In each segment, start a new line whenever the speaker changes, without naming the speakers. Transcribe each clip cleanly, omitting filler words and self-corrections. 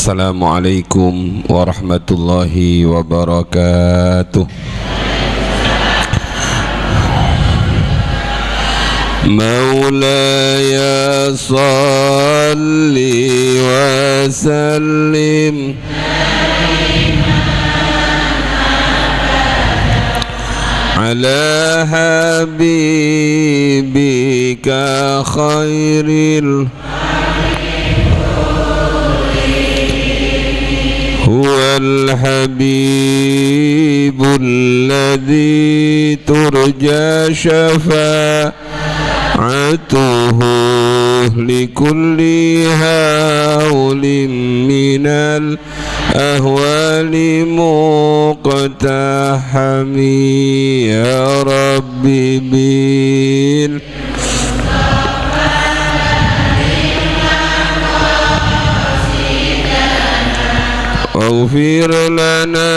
Assalamualaikum warahmatullahi wabarakatuh. Maulaya salli wa sallim ala habibika khairil huwal habibul ladzi turja syafa'atuhu likulli hawlim minal ahwali muqtahami ya rabbi bil واغفر لنا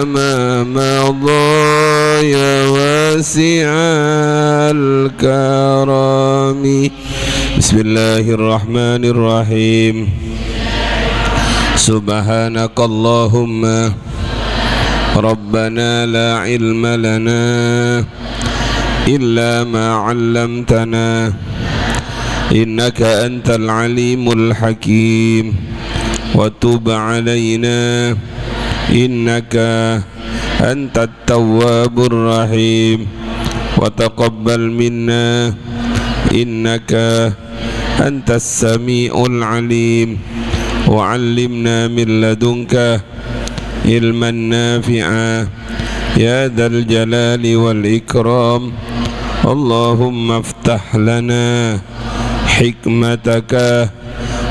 ما مضى يا واسع الكرم. بسم الله الرحمن الرحيم. سبحانك اللهم ربنا لا علم لنا إلا ما علمتنا إنك أنت العليم الحكيم وتب علينا إنك أنت التواب الرحيم وتقبل منا إنك أنت السميع العليم وعلمنا من لدنك علما نافعا يا ذا الجلال والإكرام. اللهم افتح لنا حكمتك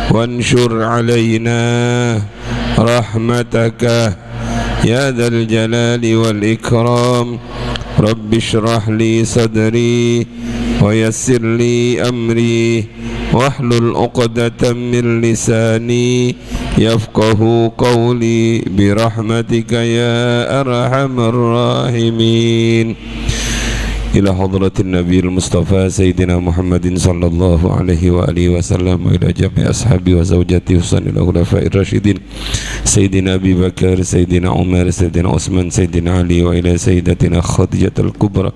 وانشر علينا رحمتك يا ذا الجلال والإكرام. رب اشرح لي صدري ويسر لي أمري واحلل عقدة من لساني يفقه قولي برحمتك يا أرحم الراحمين. إلى حضرة النبي المصطفى سيدنا محمد صلى الله عليه وآله وسلم وإلى جميع أصحابه وزوجاته وصحبه الخلفاء الراشدين سيدنا أبي بكر سيدنا عمر سيدنا عثمان سيدنا علي وإلى سيدتنا خديجة الكبرى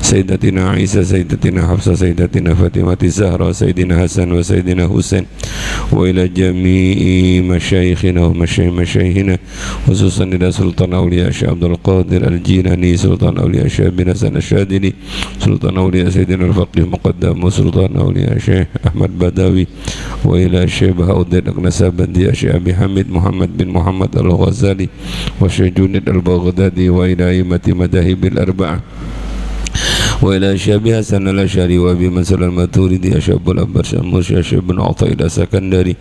سيدتنا عيسى سيدتنا حفصة سيدتنا فاطمة الزهراء سيدنا حسن وسيدنا حسين وإلى جميع مشايخنا ومشايخنا خصوصا إلى سلطان أولياء الشيخ عبد القادر الجيلاني سلطان أولياء الشيخ بن حسن الشاذلي سلطان أولياء سيدنا الفقيه مقدم وسلطان أولياء الشيخ أحمد بدوي وإلى الشيخ بهاء الدين النسابندي الشيخ أبي حميد محمد بن محمد الغزالي والشيخ جنيد البغدادي وإلى أئمة مذاهب الأربعة وإلى شيخ حسن الأشعري وأبي منصور الماتريدي الشيخ أبو الأبرش المرشد الشيخ بن عطية السكندري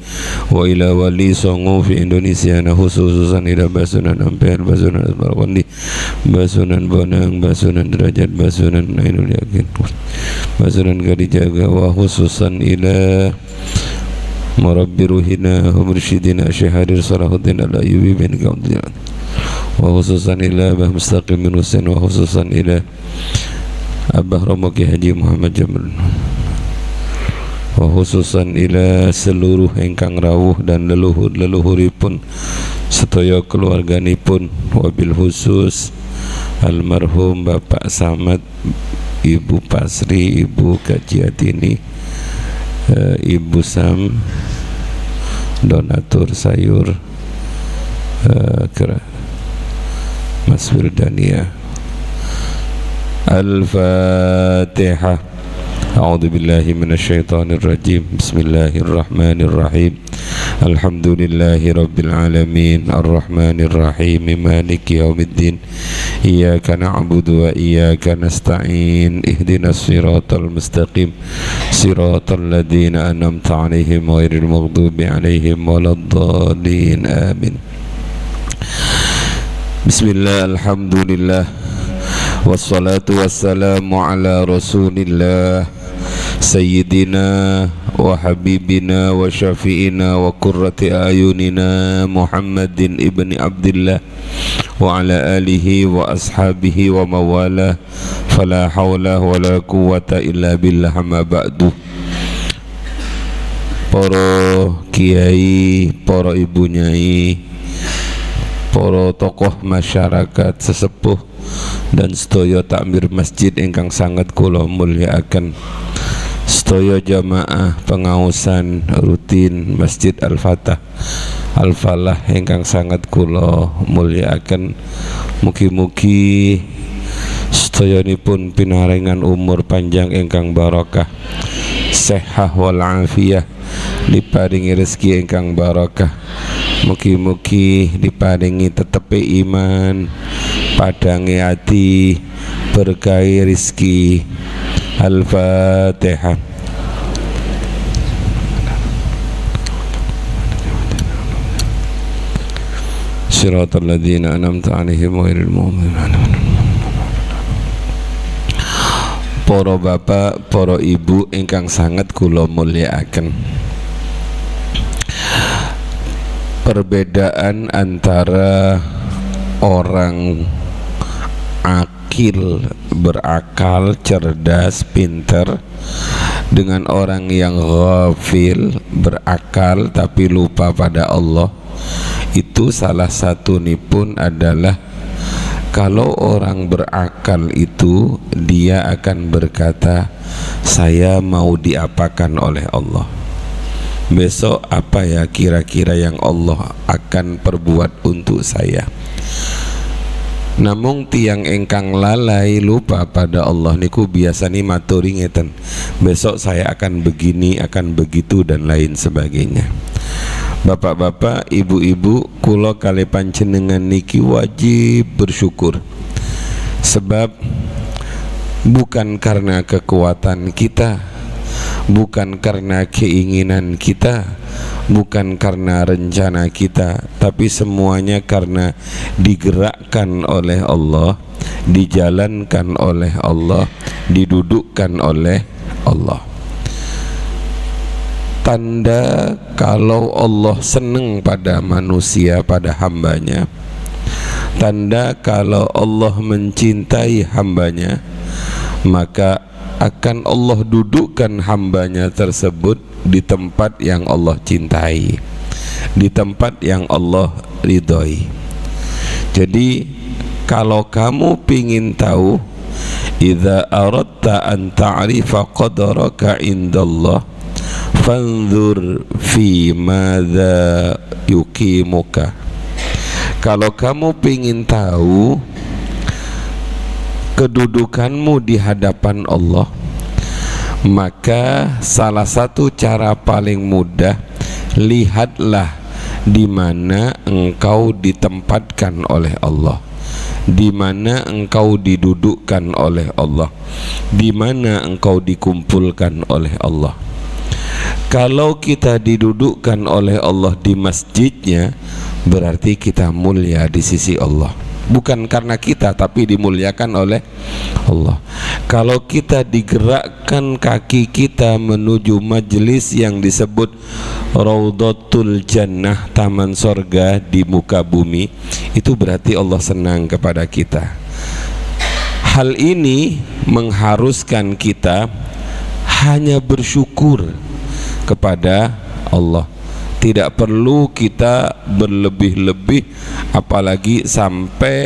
وإلى ولي صنعو في إندونيسيا خصوصا إلى باسونان أمبير باسونان أسمرقندي باسونان بونang باسونان درajat باسونان عين اليقين باسونان Kalijaga وخصوصا إلى مربي روحنا ومرشدنا الشيخ حرير صلاح الدين الأيوبي بن قمدان وخصوصا إلى أبا مستقيم بن حسين وخصوصا إلى Abah Romo Ki Haji Muhammad Jamil wa khususan ila seluruh ingkang rawuh dan leluhuripun sedaya keluarganipun wabil khusus almarhum Bapak Samad, Ibu Pasri, Ibu Kajiatini, Ibu Sam, donatur sayur, Mas Firdania. Al-Fatihah. A'udzu billahi minasy syaithanir rajim. Bismillahirrahmanirrahim. Alhamdulillahi rabbil alamin arrahmanir rahim maliki yaumiddin. Iyyaka na'budu wa iyyaka nasta'in. Ihdinas siratal mustaqim. Siratal ladzina an'amta 'alaihim ghairil maghdubi 'alaihim waladdallin. Amin. Bismillah, alhamdulillah. Wassalatu wassalamu ala rasulillah Sayyidina wa habibina wa syafi'ina wa qurrati ayunina Muhammadin ibni Abdillah wa ala alihi wa ashabihi wa mawala fala hawla wa la quwwata illa billah ma ba'du. para kiai, para ibu nyai, para tokoh masyarakat sesepuh dan sedaya takmir masjid ingkang sangat kula mulyakaken, sedaya jamaah pengausan rutin Masjid Al-Fatah Al-Falah ingkang sangat kula mulyakaken. Mugi-mugi sedayanipun pinaringan umur panjang ingkang barokah, sehah wal afiyah, diparingi rezeki ingkang barokah. Mugi-mugi diparingi tetepe iman, padange ati, berkahi rezeki. Al-Fatihah. Shiratal ladzina an'amta 'alaihim ghairil maghdubi 'alaihim. Para bapak, para ibu ingkang sangat kula mulyakaken, perbedaan antara orang akil, berakal, cerdas, pinter dengan orang yang ghafil, berakal tapi lupa pada Allah, itu salah satu pun adalah kalau orang berakal itu dia akan berkata, saya mau diapakan oleh Allah, besok apa ya kira-kira yang Allah akan perbuat untuk saya. Namung tiang engkang lalai lupa pada Allah niku biasanya maturi ngeten, besok saya akan begini, akan begitu dan lain sebagainya. Bapak-bapak, ibu-ibu, kula kali panjenengan niki wajib bersyukur, sebab bukan karena kekuatan kita, bukan karena keinginan kita, bukan karena rencana kita, tapi semuanya karena digerakkan oleh Allah, dijalankan oleh Allah, didudukkan oleh Allah. Tanda kalau Allah senang pada manusia, pada hambanya, tanda kalau Allah mencintai hambanya, maka akan Allah dudukkan hambanya tersebut di tempat yang Allah cintai, di tempat yang Allah ridhoi. Jadi kalau kamu pingin tahu, idza aradta an ta'rifa qadaraka indallah fanzur fi madza yuqimuka. Kalau kamu pingin tahu kedudukanmu di hadapan Allah, maka salah satu cara paling mudah, lihatlah di mana engkau ditempatkan oleh Allah, di mana engkau didudukkan oleh Allah, di mana engkau dikumpulkan oleh Allah. Kalau kita didudukkan oleh Allah di masjidnya, berarti kita mulia di sisi Allah, bukan karena kita tapi dimuliakan oleh Allah. Kalau kita digerakkan kaki kita menuju majelis yang disebut Raudhatul Jannah, taman sorga di muka bumi, itu berarti Allah senang kepada kita. Hal ini mengharuskan kita hanya bersyukur kepada Allah. Tidak perlu kita berlebih-lebih, apalagi sampai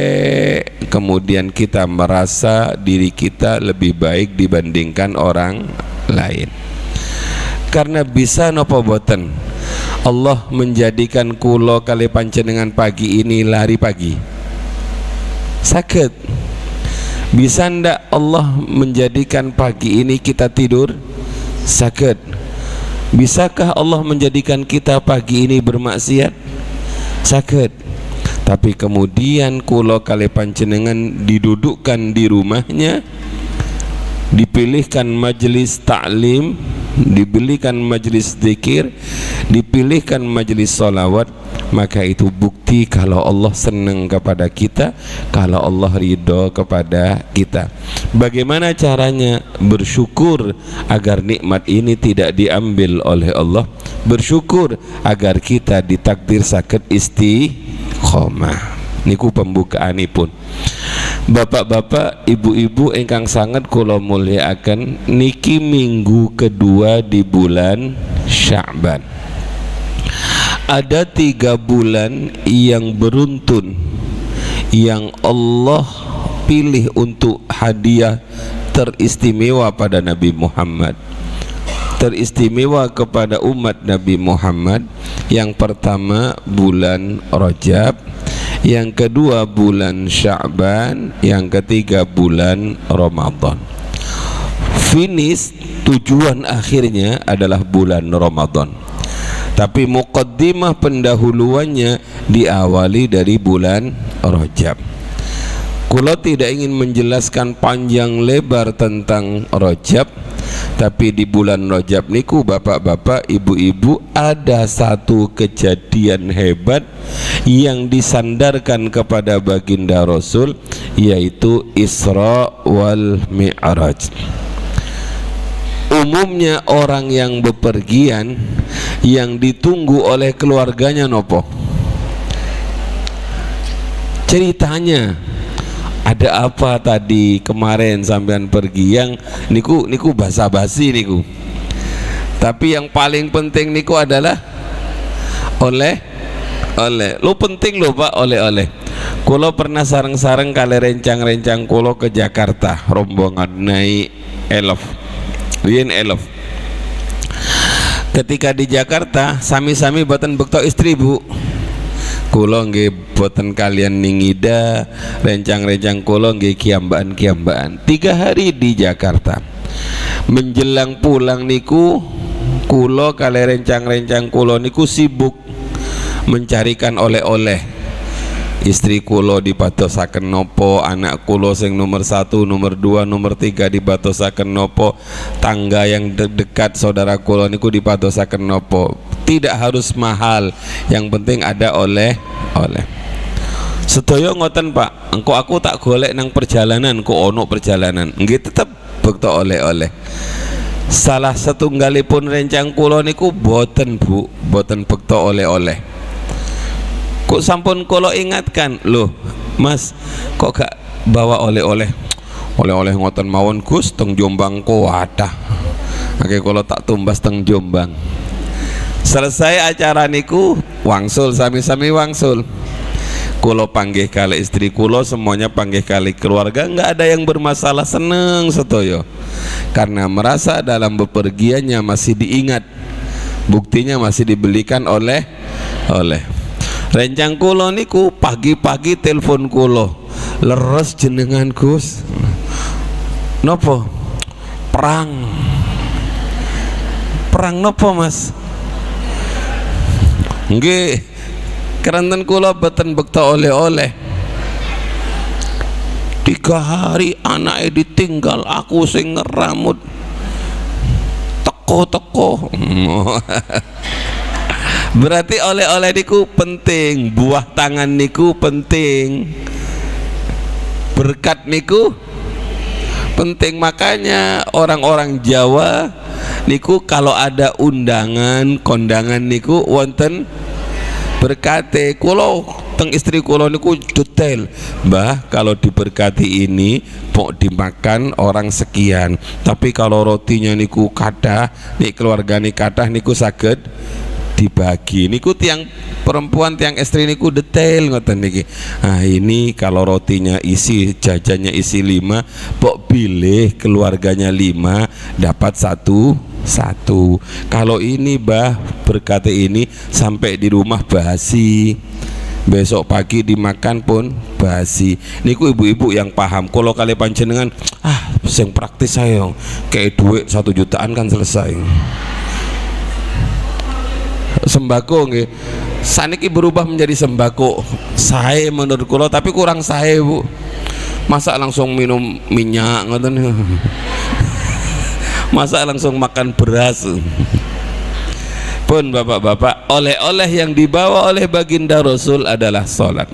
kemudian kita merasa diri kita lebih baik dibandingkan orang lain. Karena bisa napa boten Allah menjadikan kula kali panjenengan pagi ini lari pagi? Sakit. Bisa ndak Allah menjadikan pagi ini kita tidur? Sakit. Bisakah Allah menjadikan kita pagi ini bermaksiat? Sakit. Tapi kemudian kula kali panjenengan didudukkan di rumahnya, dipilihkan majelis taklim, dipilihkan majelis zikir, dipilihkan majelis salawat, maka itu bukti kalau Allah senang kepada kita, kalau Allah ridho kepada kita. Bagaimana caranya? Bersyukur agar nikmat ini tidak diambil oleh Allah, bersyukur agar kita ditakdir sakit istiqomah. Niku pembukaanipun. Bapak-bapak, ibu-ibu ingkang sangat kula mulyakaken, niki minggu kedua di bulan Sya'ban. Ada 3 bulan yang beruntun yang Allah pilih untuk hadiah teristimewa pada Nabi Muhammad, teristimewa kepada umat Nabi Muhammad. Yang pertama bulan Rajab, yang kedua bulan Sya'ban, yang ketiga bulan Ramadan. Finish, tujuan akhirnya adalah bulan Ramadan, tapi muqaddimah pendahuluannya diawali dari bulan Rajab. Kula tidak ingin menjelaskan panjang lebar tentang Rajab, tapi di bulan Rajab niku bapak-bapak, ibu-ibu, ada satu kejadian hebat yang disandarkan kepada baginda Rasul, yaitu Isra wal Mi'raj. Umumnya orang yang bepergian yang ditunggu oleh keluarganya nopo? Ceritanya ada apa tadi kemarin sampean pergi, yang niku basa-basi niku. Tapi yang paling penting niku adalah oleh lo penting lo Pak, oleh kulo pernah sareng-sareng kali rencang-rencang kulo ke Jakarta, rombongan naik Elf. Ketika di Jakarta sami-sami boten bekto istri Bu, kulo nggih boten kalian ningida, rencang-rencang kulo nggih kiambaan 3 hari di Jakarta. Menjelang pulang niku kulo kali rencang-rencang kulo niku sibuk mencarikan oleh-oleh. Istri kulo dibatosaken nopo, anak kulo sing nomor 1, nomor 2, nomor 3 dibatosaken nopo, tangga yang dekat saudara kulo niku dibatosaken nopo. Tidak harus mahal, yang penting ada oleh-oleh. Sedaya ngoten Pak, engko aku tak golek nang perjalanan, engko ono perjalanan nggih tetep bekto oleh-oleh. Salah setunggalipun rencang kulo niku boten Bu, boten bekto oleh-oleh. Kok sampun kulo ingatkan, loh Mas kok gak bawa oleh-oleh? Oleh-oleh ngoten mawon Gus, teng Jombang ko wadah. Oke, kulo tak tumbas teng Jombang. Selesai acara niku wangsul, sami-sami wangsul. Kulo panggih kali istri kulo, semuanya panggih kali keluarga, nggak ada yang bermasalah, seneng setoyo, karena merasa dalam bepergiannya masih diingat, buktinya masih dibelikan oleh. Rencang kulo niku pagi-pagi telepon kulo, leres jenengan Gus, nopo? Perang nopo Mas? Nggih, keranten kulo beten bekta oleh-oleh. 3 hari anaknya ditinggal, aku sing ngeramut teko. Berarti oleh-oleh niku penting, buah tangan niku penting, berkat niku penting. Makanya orang-orang Jawa niku kalau ada undangan, kondangan niku wonten berkate. Kulo teng istri kulo niku detail, Mbah kalau diberkati ini pok dimakan orang sekian, tapi kalau rotinya niku kathah, nik keluarga nih kathah niku saged dibagi. Niku tiang perempuan, tiang istri niku detail ngoten niki. Nah ini kalau rotinya isi, jajannya isi 5, pok pilih keluarganya 5 dapat satu. Kalau ini Mbah berkata ini sampai di rumah basi, besok pagi dimakan pun basi. Niku ibu-ibu yang paham. Kalau kali panjenengan sing praktis saya kayak duit 1 jutaan kan selesai. Sembako nggih saniki berubah menjadi sembako sae menurut kula, tapi kurang sae Bu. Masa langsung minum minyak ngoten, masa langsung makan beras. Pun bapak-bapak, oleh-oleh yang dibawa oleh baginda Rasul adalah salat.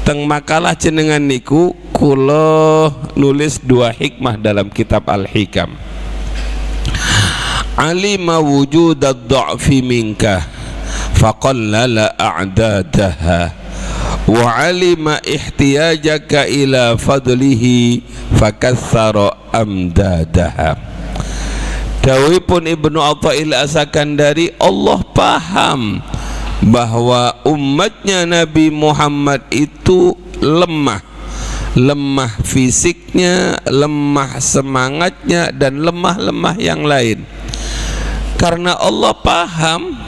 Teng makalah jenengan niku kula nulis 2 hikmah dalam kitab Al-Hikam. Alima wujud ad-dha'fi minka faqallala a'dadaha wa alima ihtiyajaka ila fadlihi fakaththara amdadaha. Dawuhipun Ibnu Athaillah As-Sakandari, Allah paham bahwa umatnya Nabi Muhammad itu lemah fisiknya, lemah semangatnya, dan lemah yang lain. Karena Allah paham,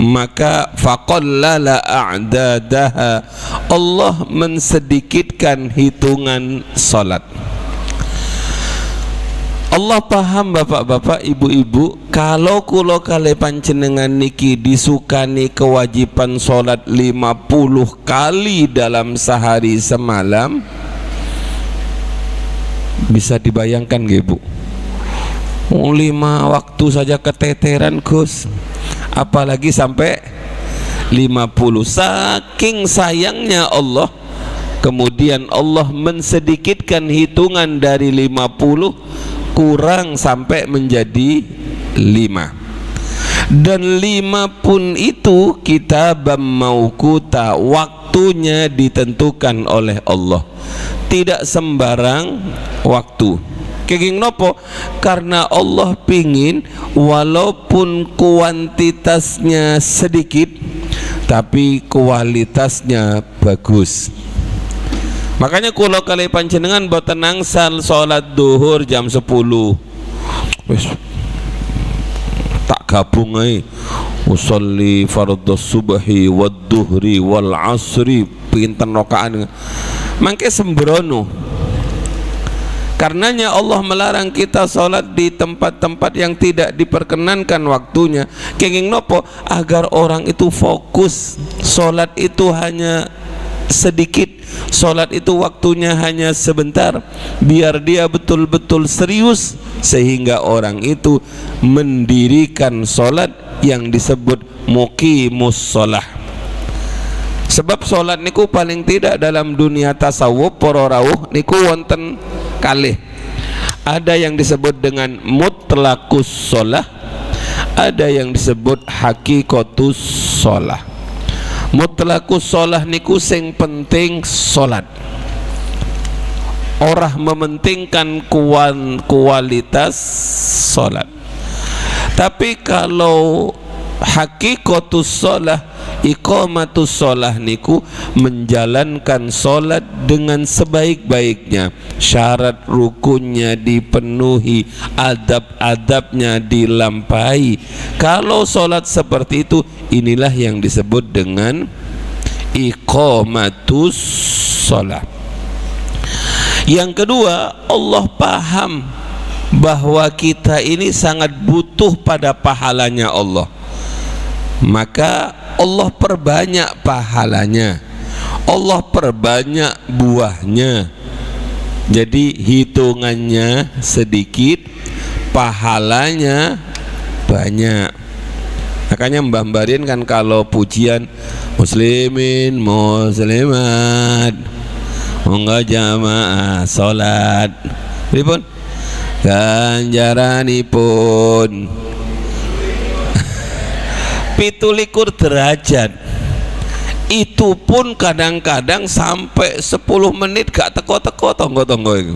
maka faqallala a'dadaha, Allah mensedikitkan hitungan salat. Allah paham bapak-bapak, ibu-ibu, kalau kula kali panjenengan niki disukani kewajiban salat 50 kali dalam sehari semalam, bisa dibayangkan nggih Bu? 5 waktu saja keteteran Gus, apalagi sampai 50. Saking sayangnya Allah, kemudian Allah mensedikitkan hitungan dari 50 kurang sampai menjadi 5. Dan 5 pun itu kitabam mauquta, waktunya ditentukan oleh Allah, tidak sembarang waktu. Kenging nopo? Karena Allah pingin walaupun kuantitasnya sedikit tapi kualitasnya bagus. Makanya kula kali panjenengan boten nangsal salat duhur jam 10. Wis tak gabung ae. Usolli fardhus subhi wad duhri wal asri pinten rakaat. Mangke sembrono. Karenanya Allah melarang kita sholat di tempat-tempat yang tidak diperkenankan waktunya. Kenging nopo? Agar orang itu fokus. Sholat itu hanya sedikit, sholat itu waktunya hanya sebentar, biar dia betul-betul serius, sehingga orang itu mendirikan sholat yang disebut muqimus sholah. Sebab sholat niku paling tidak dalam dunia tasawuf para rawuh niku wonten kalih. Ada yang disebut dengan mutlaqus sholah, ada yang disebut hakikatus sholah. Mutlaqus sholah niku sing penting sholat, orang mementingkan kualitas sholat. Tapi kalau hakikatus sholah, iqamatus sholah niku menjalankan sholat dengan sebaik-baiknya, syarat rukunnya dipenuhi, adab-adabnya dilampaui. Kalau sholat seperti itu, inilah yang disebut dengan iqamatus sholah. Yang kedua, Allah paham bahwa kita ini sangat butuh pada pahalanya Allah, maka Allah perbanyak pahalanya, Allah perbanyak buahnya. Jadi hitungannya sedikit, pahalanya banyak. Makanya Mbah Mbarin kan kalau pujian muslimin muslimat monggo jamaah salat pripun ganjaranipun 17 derajat. Itu pun kadang-kadang sampai 10 menit gak teko-teko tonggo-tonggo itu.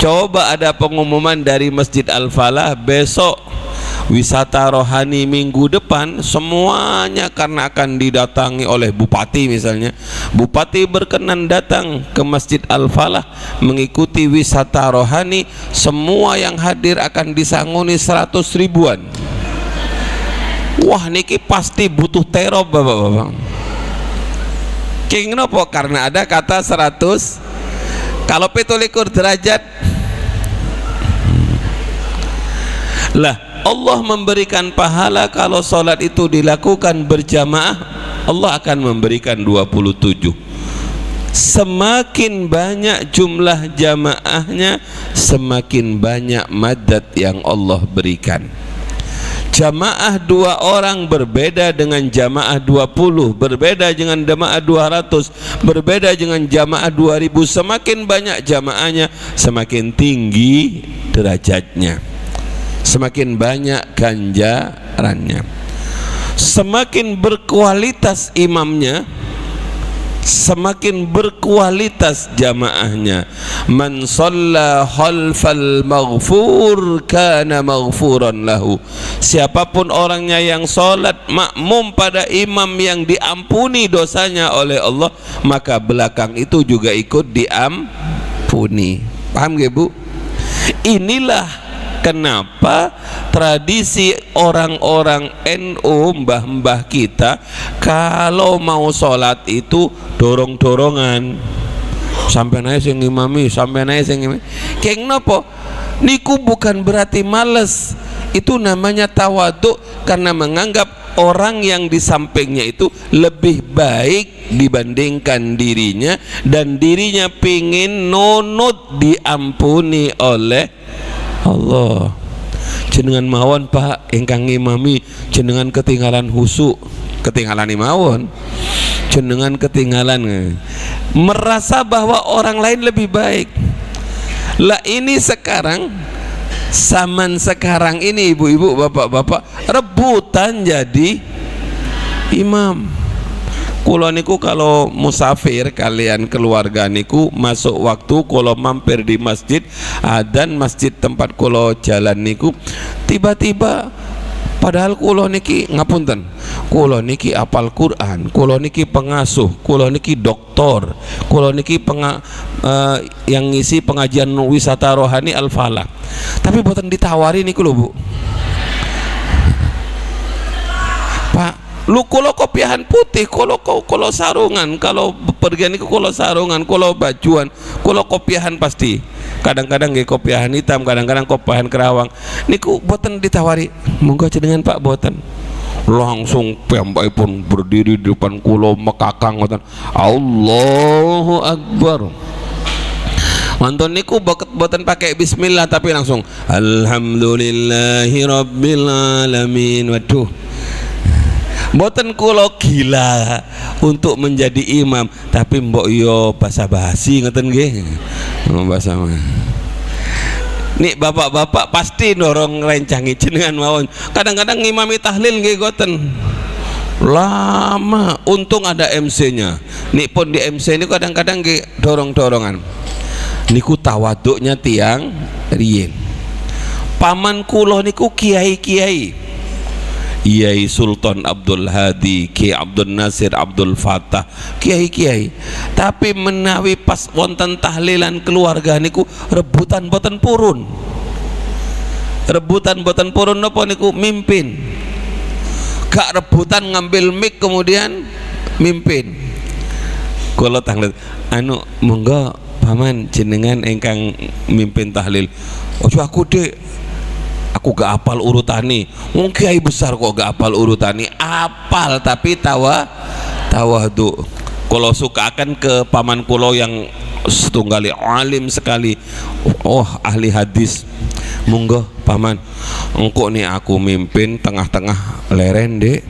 Coba ada pengumuman dari Masjid Al-Falah, besok wisata rohani minggu depan semuanya, karena akan didatangi oleh bupati misalnya. Bupati berkenan datang ke Masjid Al-Falah mengikuti wisata rohani, semua yang hadir akan disangoni 100 ribuan. Wah niki pasti butuh teror bapak-bapak. King nopo? Karena ada kata 100. Kalau 17 derajat lah, Allah memberikan pahala kalau sholat itu dilakukan berjamaah, Allah akan memberikan 27. Semakin banyak jumlah jamaahnya, semakin banyak madad yang Allah berikan. Jamaah 2 orang berbeda dengan jamaah 20, berbeda dengan jamaah 200, berbeda dengan jamaah 2000. Semakin banyak jamaahnya, semakin tinggi derajatnya, semakin banyak ganjarannya. Semakin berkualitas imamnya, semakin berkualitas jamaahnya. Man shalla khalfal maghfur kana maghfuran lahu. Siapapun orangnya yang salat makmum pada imam yang diampuni dosanya oleh Allah, maka belakang itu juga ikut diampuni. Paham gak Bu? Inilah kenapa tradisi orang-orang NU, mbah-mbah kita, kalau mau sholat itu dorong-dorongan, sampai naik sing imami, sampai naik sing imami. Keng nopo? Niku bukan berarti males, itu namanya tawaduk, karena menganggap orang yang di sampingnya itu lebih baik dibandingkan dirinya, dan dirinya pingin nunut diampuni oleh Allah. Jenengan mawon Pak ingkang ngimami, jenengan ketinggalan husuk, ketinggalan mawon, jenengan ketinggalan, merasa bahwa orang lain lebih baik. Lah ini sekarang, zaman sekarang ini ibu-ibu, bapak-bapak rebutan jadi imam. Kulo niku kalau musafir kalian keluarga niku masuk waktu kulo mampir di masjid, adzan masjid tempat kulo jalan niku, tiba-tiba padahal kulo niki ngapunten, kulo niki apal Quran, kulo niki pengasuh, kulo niki doktor, kulo niki yang ngisi pengajian wisata rohani Al-Falah, tapi boten ditawari niku lho Bu. Pak, lu kulo kopiahan putih, kulo sarungan, kalau pergian niku kulo sarungan, kulo bajuan, kulo kopiahan pasti. Kadang-kadang nggih kopiahan hitam, kadang-kadang kopiahan kerawang. Niku boten ditawari, monggo jenengan Pak, boten. Langsung piyambakipun berdiri di depan kulo mekakang ngoten. Allahu Akbar. Wonten niku boten pakai bismillah, tapi langsung alhamdulillahirabbil alamin. Waduh. Mboten kulo gila untuk menjadi imam, tapi mbok yo basa-basi ngoten nggih. Basa. Nih bapak-bapak pasti dorong rencangi jenengan mawon. Kadang-kadang ngimami tahlil nggih goten. Lama, untung ada MC-nya. Nih pun di MC ini kadang-kadang nggih dorong-dorongan. Niku tawaduknya tiang riyin. Paman kulo niku kiai-kiai. Kiai Sultan Abdul Hadi, Kiai Abdul Nasir, Abdul Fatah, kiai-kiai. Tapi menawi pas wonten tahlilan keluarga niku rebutan boten purun. Rebutan boten purun napa niku mimpin. Gak rebutan ngambil mic kemudian mimpin. Kula tahlil, anu monggo paman jenengan ingkang mimpin tahlil. Ojo aku Dek, aku gak apal urutani. Wong kiai besar kok gak apal urutani. Apal tapi tawadu. Kalau suka akan ke paman kulo yang setunggali alim sekali, oh ahli hadis, monggo paman, engkau nih aku mimpin tengah-tengah leren Dek.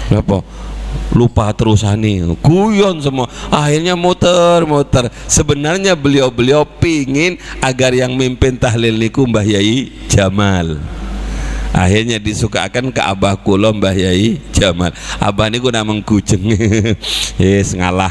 Kenapa? Lupa terusani, guyon semua, akhirnya muter-muter. Sebenarnya beliau-beliau pingin agar yang mimpin tahlil niku Mbah Yai Jamal. Akhirnya disukakan ke abah kula Mbah Yai Jamal. Abah niku namung gujeng. Yes, ngalah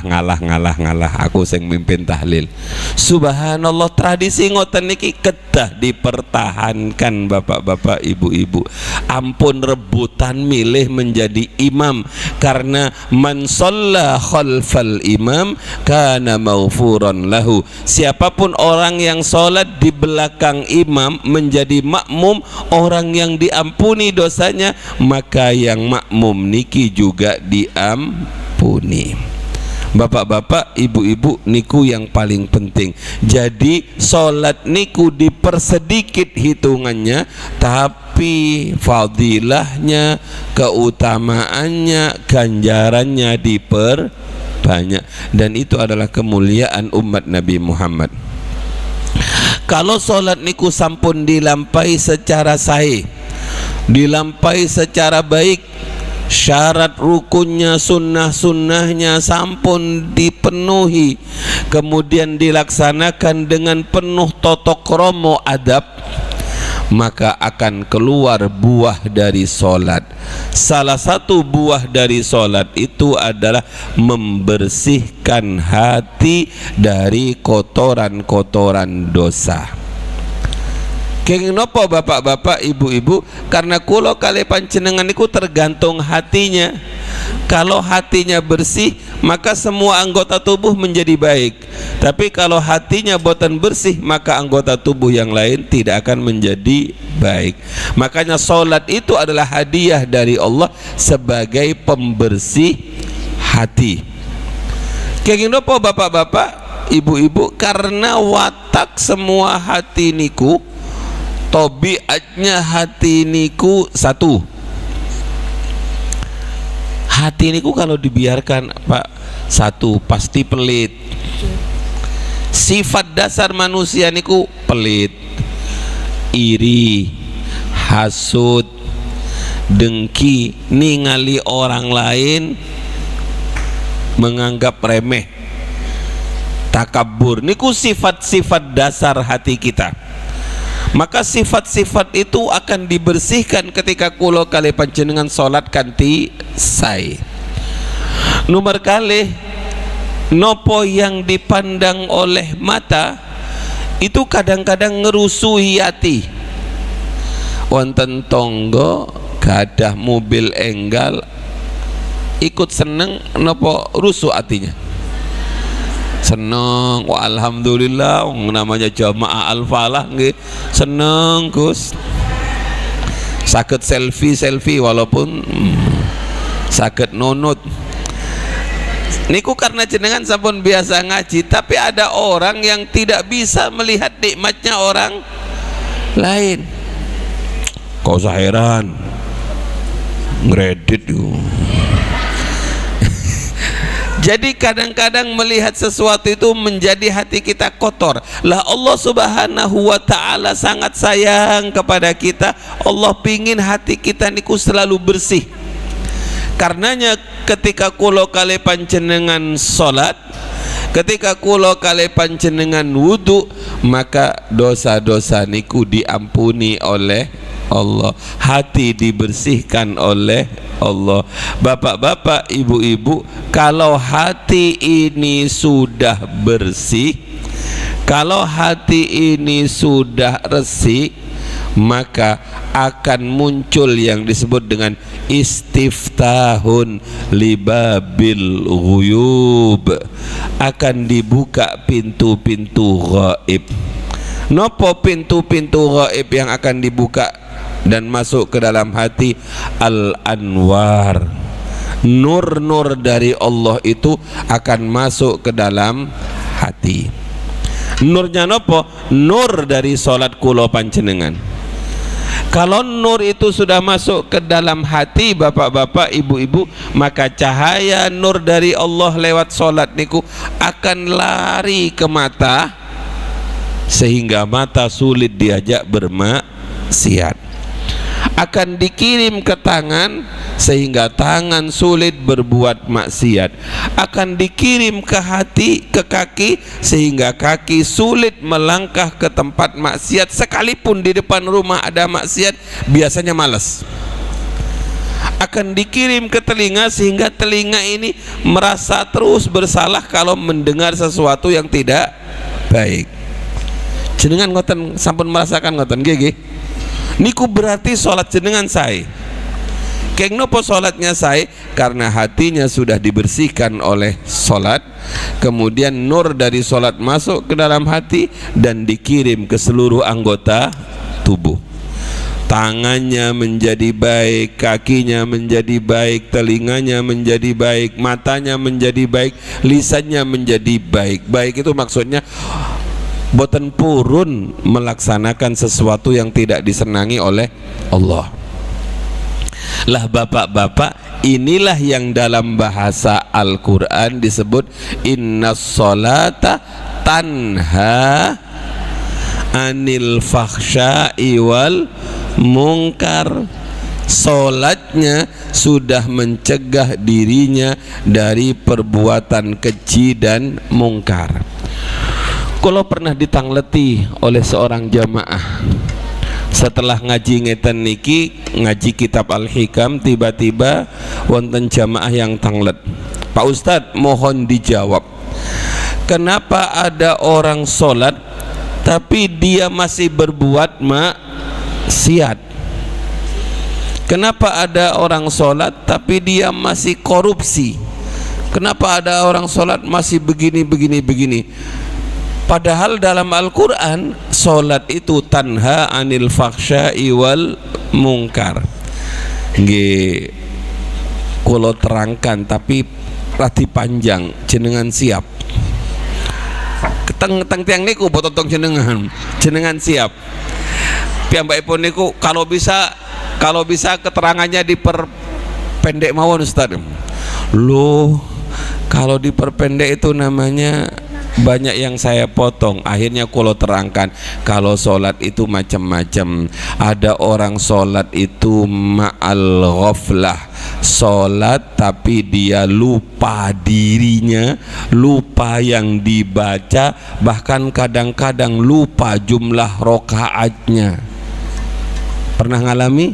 aku sing mimpin tahlil. Subhanallah, tradisi ngoten niki kedah dipertahankan bapak-bapak, ibu-ibu. Ampun rebutan milih menjadi imam, karena man shalla khalfal imam kana maghfuran lahu. Siapapun orang yang sholat di belakang imam menjadi makmum, orang yang diampuni dosanya, maka yang makmum niki juga diampuni. Bapak-bapak, ibu-ibu, niku yang paling penting. Jadi sholat niku dipersedikit hitungannya, tapi fadilahnya, keutamaannya, ganjarannya diperbanyak. Dan itu adalah kemuliaan umat Nabi Muhammad. Kalau sholat niku sampun dilampahi secara sahih, dilampahi secara baik, syarat rukunnya, sunnah-sunnahnya sampun dipenuhi, kemudian dilaksanakan dengan penuh totok romo adab, maka akan keluar buah dari solat. Salah satu buah dari solat itu adalah membersihkan hati dari kotoran-kotoran dosa. Kenging nopo bapak-bapak, ibu-ibu? Karena kulo kali panjenengan niku tergantung hatinya. Kalau hatinya bersih, maka semua anggota tubuh menjadi baik. Tapi kalau hatinya boten bersih, maka anggota tubuh yang lain tidak akan menjadi baik. Makanya solat itu adalah hadiah dari Allah sebagai pembersih hati. Kenging nopo bapak-bapak, ibu-ibu? Karena watak semua hati niku, tobiatnya hati niku satu. Hati niku kalau dibiarkan Pak, satu pasti pelit. Sifat dasar manusia niku pelit, iri, hasud, dengki, ningali orang lain, menganggap remeh, takabur. Niku sifat-sifat dasar hati kita. Maka sifat-sifat itu akan dibersihkan ketika kulo kali panjenengan salat kanthi sae. Nomor kali, nopo yang dipandang oleh mata itu kadang-kadang ngerusuhi hati. Wonten tonggo gadah mobil enggal, ikut seneng nopo rusuh hatinya? Seneng, wah alhamdulillah, namanya jamaah al-falah nggih, seneng Gus. Sakit selfie walaupun sakit nunut. Niku karena jenengan sampun biasa ngaji, tapi ada orang yang tidak bisa melihat nikmatnya orang lain. Kau usah heran, ngredit yuk. Jadi kadang-kadang melihat sesuatu itu menjadi hati kita kotor. Lah Allah Subhanahu wa ta'ala sangat sayang kepada kita. Allah pingin hati kita niku selalu bersih. Karenanya ketika kulo kali panjenengan salat, ketika kulo kali panjenengan wudu, maka dosa-dosa niku diampuni oleh Allah, hati dibersihkan oleh Allah. Bapak-bapak, ibu-ibu, kalau hati ini sudah bersih, kalau hati ini sudah resik, maka akan muncul yang disebut dengan istiftahun libabil ghuyub, akan dibuka pintu-pintu ghaib. Nopo pintu-pintu ghaib yang akan dibuka dan masuk ke dalam hati? Al-anwar, nur-nur dari Allah itu akan masuk ke dalam hati. Nurnya nopo? Nur dari salat kulo panjenengan. Kalau nur itu sudah masuk ke dalam hati bapak-bapak, ibu-ibu, maka cahaya nur dari Allah lewat salat niku akan lari ke mata, sehingga mata sulit diajak bermaksiat. Akan dikirim ke tangan sehingga tangan sulit berbuat maksiat. Akan dikirim ke hati, ke kaki, sehingga kaki sulit melangkah ke tempat maksiat. Sekalipun di depan rumah ada maksiat, biasanya malas. Akan dikirim ke telinga sehingga telinga ini merasa terus bersalah kalau mendengar sesuatu yang tidak baik. Jenengan ngoten sampun merasakan ngoten nggih? Niku berarti sholat jenengan sae. Keng nopo sholatnya sae? Karena hatinya sudah dibersihkan oleh sholat, kemudian nur dari sholat masuk ke dalam hati dan dikirim ke seluruh anggota tubuh. Tangannya menjadi baik, kakinya menjadi baik, telinganya menjadi baik, matanya menjadi baik, lisannya menjadi baik. Baik itu maksudnya boten purun melaksanakan sesuatu yang tidak disenangi oleh Allah. Lah bapak-bapak, inilah yang dalam bahasa Al-Quran disebut innas sholata tanha anil fakhsya'i wal mungkar. Solatnya sudah mencegah dirinya dari perbuatan keji dan mungkar. Kalau pernah ditangleti oleh seorang jamaah, Setelah ngaji ngeten niki, ngaji kitab Al-Hikam, tiba-tiba wonten jamaah yang tanglet. Pak Ustadz, mohon dijawab, kenapa ada orang sholat tapi dia masih berbuat maksiat? Kenapa ada orang sholat tapi dia masih korupsi? Kenapa ada orang sholat masih begini? Padahal dalam Al-Quran sholat itu tanha anil fakhsya'i wal mungkar. Nggih, kula terangkan tapi rati panjang, jenengan siap. Teng tiang niku potong jenengan siap. Piyambakipun niku kalau bisa keterangannya diperpendek mawon Ustaz. Loh, kalau diperpendek itu namanya banyak yang saya potong. Akhirnya kalau terangkan, kalau sholat itu macam-macam. Ada orang sholat itu ma'al ghaflah, sholat tapi dia lupa dirinya, lupa yang dibaca, bahkan kadang-kadang lupa jumlah rokaatnya. Pernah ngalami?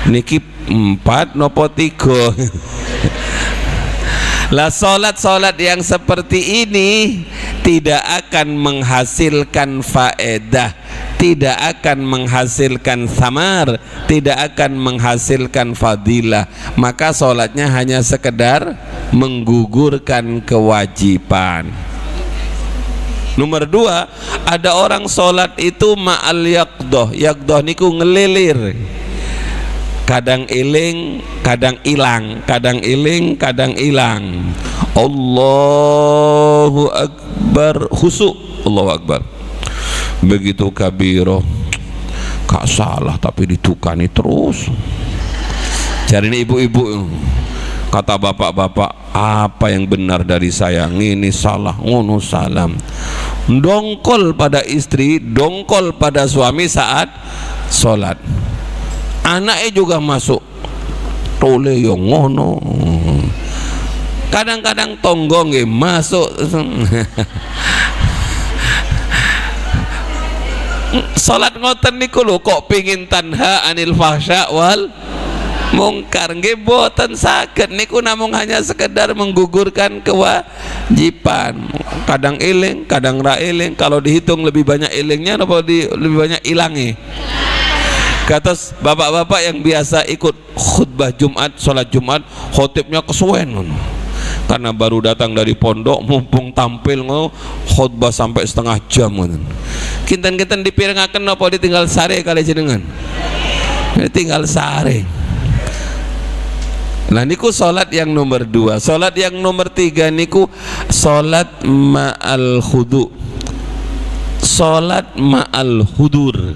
Niki 4 nopo 3. Lah solat yang seperti ini tidak akan menghasilkan faedah, tidak akan menghasilkan samar, tidak akan menghasilkan fadilah. Maka solatnya hanya sekedar menggugurkan kewajiban. Nomor 2, ada orang solat itu ma'al yaqdoh. Yaqdoh niku ngelilir, kadang iling, kadang ilang, kadang iling, kadang ilang. Allahu Akbar, khusyuk, Allahu Akbar. Begitu kabiro, gak salah tapi ditukani terus. Cari ini ibu-ibu, kata bapak-bapak, apa yang benar dari saya? Ini salah, ngono salam. Dongkol pada istri, dongkol pada suami saat sholat. Anaknya juga masuk tole yang ngono, kadang-kadang tonggong masuk. Salat ngoten niku lho kok pingin tanha anil fahsya wal mungkar, nggih boten saged niku, namung hanya sekedar menggugurkan kewajiban. Kadang eling, kadang ra eling. Kalau dihitung lebih banyak elingnya apa lebih banyak ilangnya? Kata bapak-bapak yang biasa ikut khutbah Jumat, sholat Jumat, khotibnya kesuwen karena baru datang dari pondok, mumpung tampil khutbah sampai setengah jam. Kinten-kinten dipirengaken apa ditinggal sare kali jenengan? Ditinggal sare. Nah niku sholat yang nomor 2. Sholat yang nomor 3 niku sholat ma'al khudu, sholat ma'al hudur.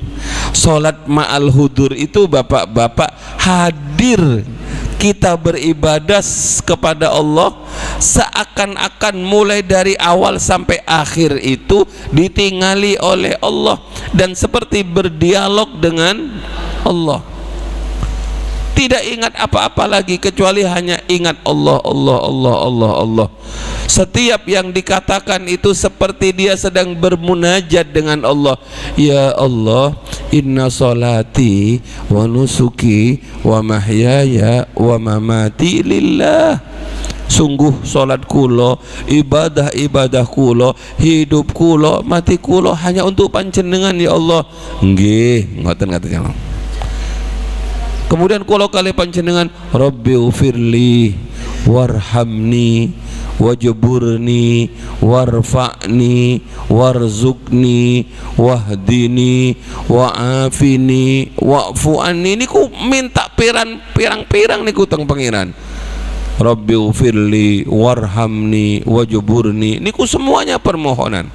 Sholat ma'al hudur itu bapak-bapak hadir kita beribadah kepada Allah seakan-akan mulai dari awal sampai akhir itu ditingali oleh Allah dan seperti berdialog dengan Allah. Tidak ingat apa-apa lagi kecuali hanya ingat Allah, Allah, Allah, Allah, Allah. Setiap yang dikatakan itu seperti dia sedang bermunajat dengan Allah. Ya Allah, inna salati wa nusuki wa mahyaya wa mamati lillah. Sungguh salat kula, ibadah kula, hidup kula, mati kula hanya untuk panjenengan ya Allah. Nggih, ngoten katanya. Kemudian kalau kali panjenengan Rabbi ufirli warhamni wajburni warfa'ni warzukni wahdini wa'afini wa'fu anni, niku minta pirang-pirang niku teng pangeran. Rabbi ufirli warhamni wajburni, niku semuanya permohonan.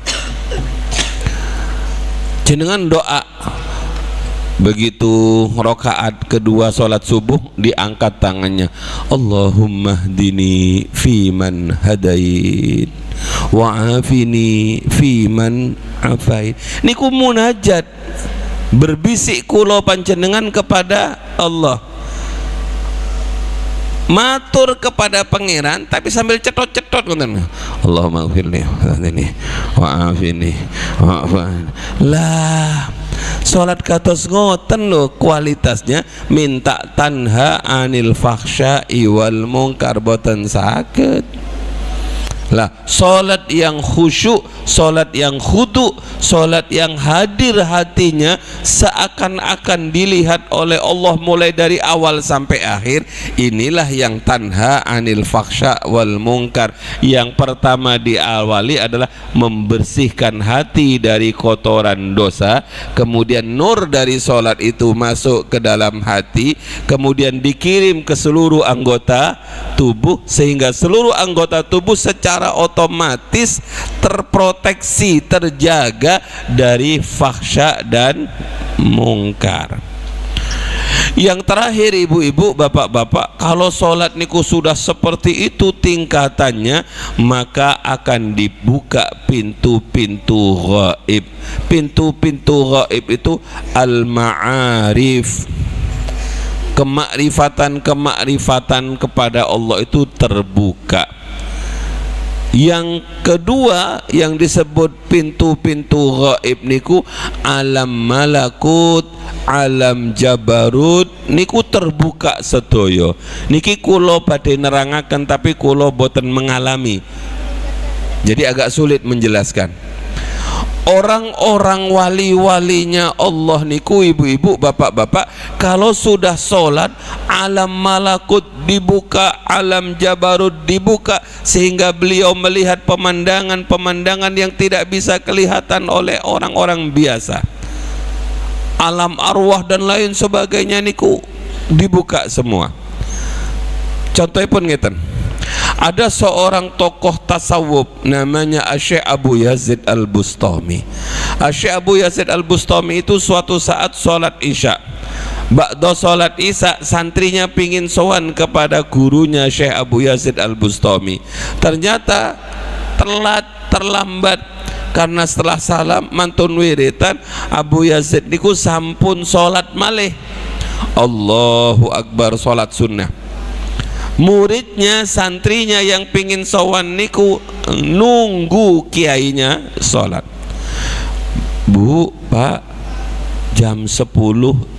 Jenengan doa begitu rakaat kedua sholat subuh, diangkat tangannya, Allahumma hdini fiman hadait wa'afini fiman afait. Niku munajat, berbisik kula panjenengan kepada Allah, matur kepada pangeran tapi sambil cetot-cetot ngoten. Allahumma ighfirli wa'afini wa'afani. Lah Salat kados ngoten lho kualitasnya, minta tanha anil fakhsya'i wal munkar boten saged. Lah, salat yang khusyuk, salat yang khudu, salat yang hadir hatinya seakan-akan dilihat oleh Allah mulai dari awal sampai akhir, inilah yang tanha anil fakhsya wal munkar. Yang pertama diawali adalah membersihkan hati dari kotoran dosa, kemudian nur dari salat itu masuk ke dalam hati, kemudian dikirim ke seluruh anggota tubuh, sehingga seluruh anggota tubuh secara otomatis terproteksi, terjaga dari fahsya dan mungkar. Yang terakhir ibu-ibu, bapak-bapak, kalau sholat niku sudah seperti itu tingkatannya, maka akan dibuka pintu-pintu ghaib. Pintu-pintu ghaib itu al-ma'arif, kemakrifatan kepada Allah itu terbuka. Yang kedua yang disebut pintu-pintu ghaib niku alam malakut, alam jabarut niku terbuka sedaya. Niki kula badhe nerangaken tapi kula boten mengalami, jadi agak sulit menjelaskan. Orang-orang wali-walinya Allah niku ibu-ibu, bapak-bapak, kalau sudah sholat alam malakut dibuka, alam jabarut dibuka, sehingga beliau melihat pemandangan-pemandangan yang tidak bisa kelihatan oleh orang-orang biasa. Alam arwah dan lain sebagainya niku dibuka semua. Contohnya pun ngeten, ada seorang tokoh tasawuf namanya Syekh Abu Yazid Al-Bustami. Syekh Abu Yazid Al-Bustami itu suatu saat sholat isya, ba'da sholat isya santrinya pingin sowan kepada gurunya Syekh Abu Yazid Al-Bustami. Ternyata terlambat, karena setelah salam mantun wiritan Abu Yazid niku sampun sholat malih. Allahu Akbar, sholat sunnah. Muridnya, santrinya yang pingin sowan niku nunggu kiainya sholat. Bu, Pak, jam 10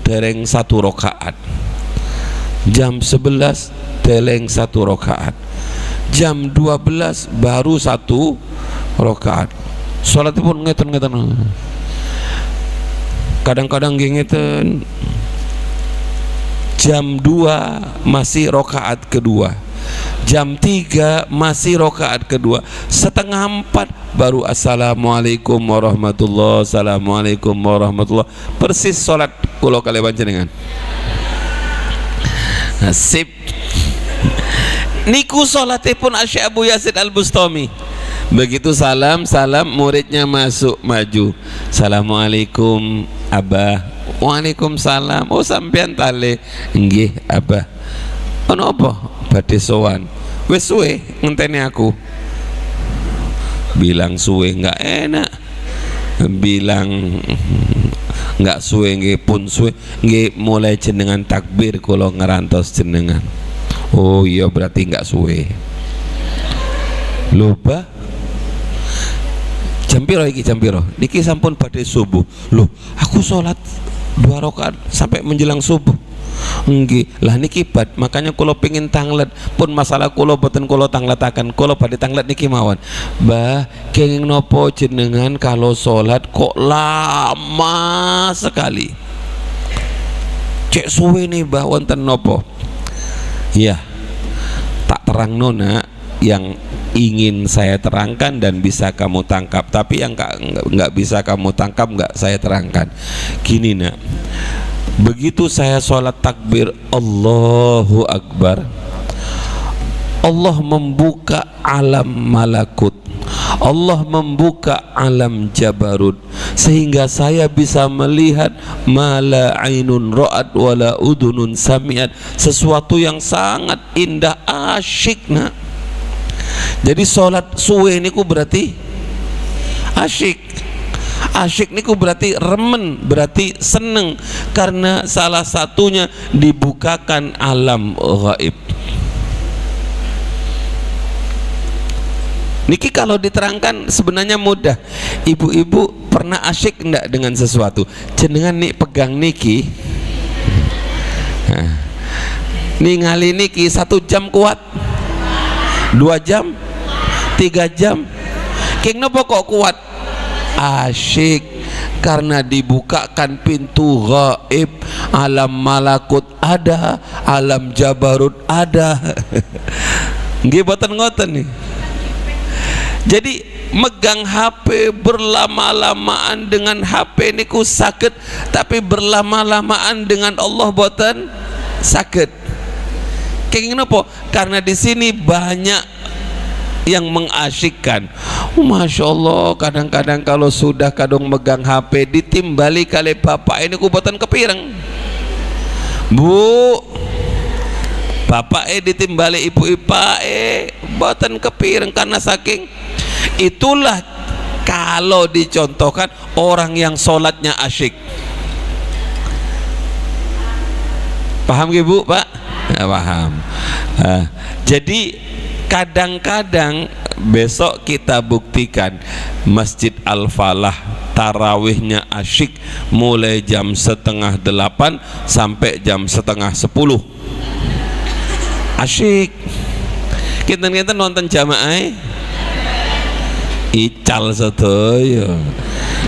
dereng 1 rakaat, jam 11 dereng 1 rakaat, jam 12 baru 1 rakaat. Sholat pun ngeten-ngeten, kadang-kadang ngeten. Jam 2 masih rokaat kedua, jam 3 masih rokaat kedua, setengah 4 baru assalamualaikum warahmatullahi, assalamualaikum warahmatullahi. Persis sholat kulo kali panjenengan. Nasib niku sholatipun Syekh Abu Yazid Al-Bustami. Begitu salam muridnya masuk maju, assalamualaikum Abah. Waalaikumsalam. Oh sampean tale. Nggih Abah. Ono apa? Badhe sowan. Wis suwe ngenteni aku. Bilang suwe enggak enak, bilang enggak suwe nggih pun suwe. Nggih mulai jenengan takbir kula ngerantos jenengan. Oh iya berarti enggak suwe. Lupa jam piro iki, jam piro? Niki sampun badhe subuh. Loh, aku sholat 2 rakaat sampai menjelang subuh. Nggih, lah niki bad, makanya kula pengin tanglet, pun masalah kula boten kula tangletaken, kula badhe tanglet niki mawon. Mbah, kenging nopo jenengan kalau sholat kok lama sekali? Cek suwe nih Mbah, wonten nopo? Iya, tak terang nona yang ingin saya terangkan dan bisa kamu tangkap, tapi yang nggak bisa kamu tangkap nggak saya terangkan. Gini nak, begitu saya sholat takbir Allahu Akbar, Allah membuka alam malakut, Allah membuka alam jabarut, sehingga saya bisa melihat mala ainun ra'at wala udunun sami'at, sesuatu yang sangat indah, asyik nak. Jadi sholat suwe niku berarti asyik. Asyik niku berarti remen, berarti seneng, karena salah satunya dibukakan alam ghaib. Niki kalau diterangkan sebenarnya mudah. Ibu-ibu pernah asyik enggak dengan sesuatu? Jenengan nih pegang niki, ningali niki 1 jam kuat, 2 jam, 3 jam. King nopo kok kuat? Asyik, karena dibukakan pintu gaib, alam malakut ada, alam jabarut ada. Nggih boten ngoten nih. Jadi megang HP berlama-lamaan dengan HP niku sakit, tapi berlama-lamaan dengan Allah boten sakit. Kenging napa? Karena di sini banyak yang mengasyikkan. Masya Allah, kadang-kadang kalau sudah kadung megang HP ditimbali kali bapak ini ku boten kepireng. Bu, bapak ditimbali ibu ipa boten kepireng karena saking. Itulah kalau dicontohkan orang yang sholatnya asyik. Paham gak Bu, Pak? Ya, paham. Jadi kadang-kadang besok kita buktikan Masjid Al-Falah tarawihnya asyik mulai jam 7:30 sampai jam 9:30. Asyik. Kita nonton jamaah ical sedaya.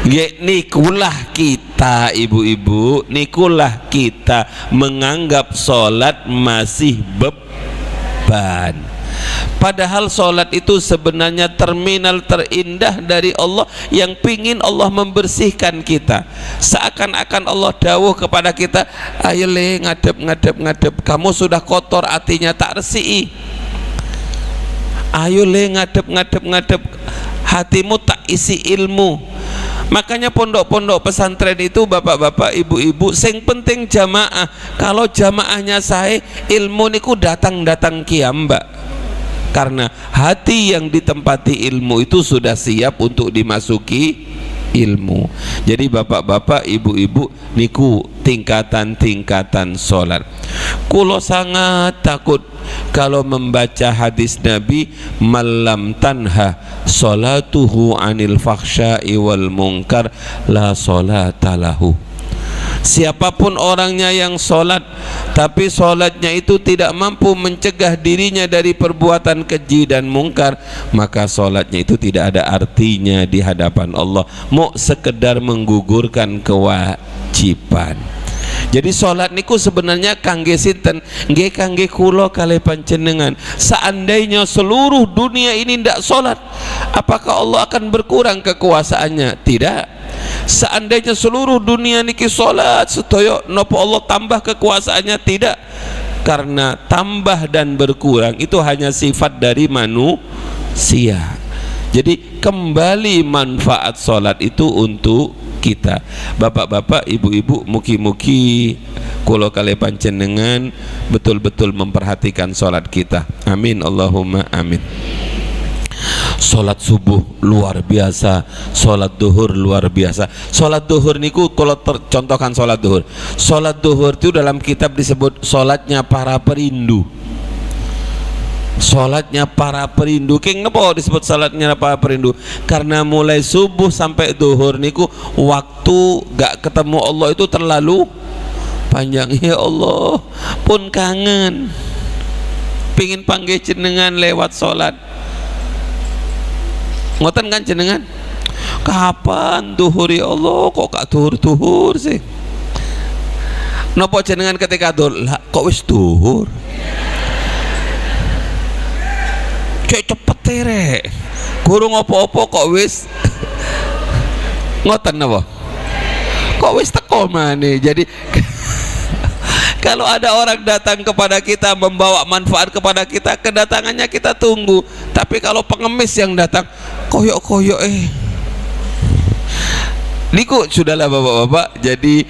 Nggih nikulah kita ibu-ibu, nikulah kita menganggap sholat masih beban. Padahal sholat itu sebenarnya terminal terindah dari Allah yang pingin Allah membersihkan kita. Seakan-akan Allah dawuh kepada kita, ayo le ngadep, kamu sudah kotor hatinya tak resiki. Ayo le ngadep, hatimu tak isi ilmu. Makanya pondok-pondok pesantren itu bapak-bapak, ibu-ibu, sing penting jamaah. Kalau jamaahnya sae, ilmu niku datang kiambak. Karena hati yang ditempati ilmu itu sudah siap untuk dimasuki ilmu. Jadi bapak-bapak, ibu-ibu niku tingkatan-tingkatan sholat. Kulo sangat takut kalau membaca hadis Nabi, malam tanha sholatuhu anil fakhsya'i wal munkar la sholata lahu. Siapapun orangnya yang sholat tapi sholatnya itu tidak mampu mencegah dirinya dari perbuatan keji dan mungkar, maka sholatnya itu tidak ada artinya di hadapan Allah, mau sekedar menggugurkan kewajiban. Jadi sholat niku sebenarnya kangge sinten? Nggih kangge kula kalih panjenengan. Seandainya seluruh dunia ini ndak sholat, apakah Allah akan berkurang kekuasaannya? Tidak. Seandainya seluruh dunia niki sholat sedaya, napa Allah tambah kekuasaannya? Tidak. Karena tambah dan berkurang itu hanya sifat dari manusia. Jadi kembali manfaat sholat itu untuk kita. Bapak-bapak, ibu-ibu, mugi-mugi kula kalih panjenengan betul-betul memperhatikan sholat kita. Amin, Allahumma amin. Sholat subuh luar biasa, sholat duhur luar biasa. Sholat duhur niku kalau contohkan sholat duhur. Sholat duhur itu dalam kitab disebut sholatnya para perindu. Sholatnya para perindu. King napa disebut sholatnya para perindu? Karena mulai subuh sampai duhur niku waktu gak ketemu Allah itu terlalu panjang. Ya Allah, pun kangen pingin panggil jenengan lewat sholat. Ngoten kan jenengan? Kapan duhur ya Allah? Kok gak duhur sih? Napa jenengan ketika duhur? Lah kok wis duhur? Cepet terek, gurung apa-apa kok wis ngoten napa? Kok wis teko maneh. Jadi kalau ada orang datang kepada kita membawa manfaat kepada kita, kedatangannya kita tunggu. Tapi kalau pengemis yang datang koyok-koyok niku sudahlah bapak-bapak. Jadi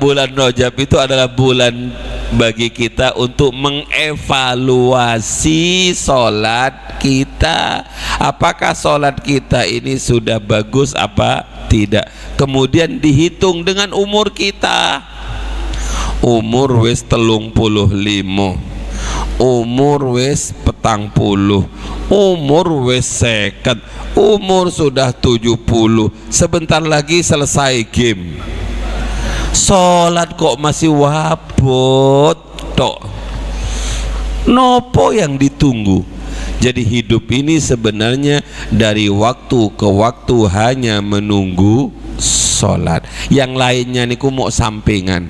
bulan Rajab itu adalah bulan bagi kita untuk mengevaluasi sholat kita. Apakah sholat kita ini sudah bagus apa tidak? Kemudian dihitung dengan umur kita. Umur wis 35, umur wis 40, umur wis 50, umur sudah 70, sebentar lagi selesai game. Sholat kok masih wabot tok. Nopo yang ditunggu? Jadi hidup ini sebenarnya dari waktu ke waktu hanya menunggu sholat. Yang lainnya niku mau sampingan.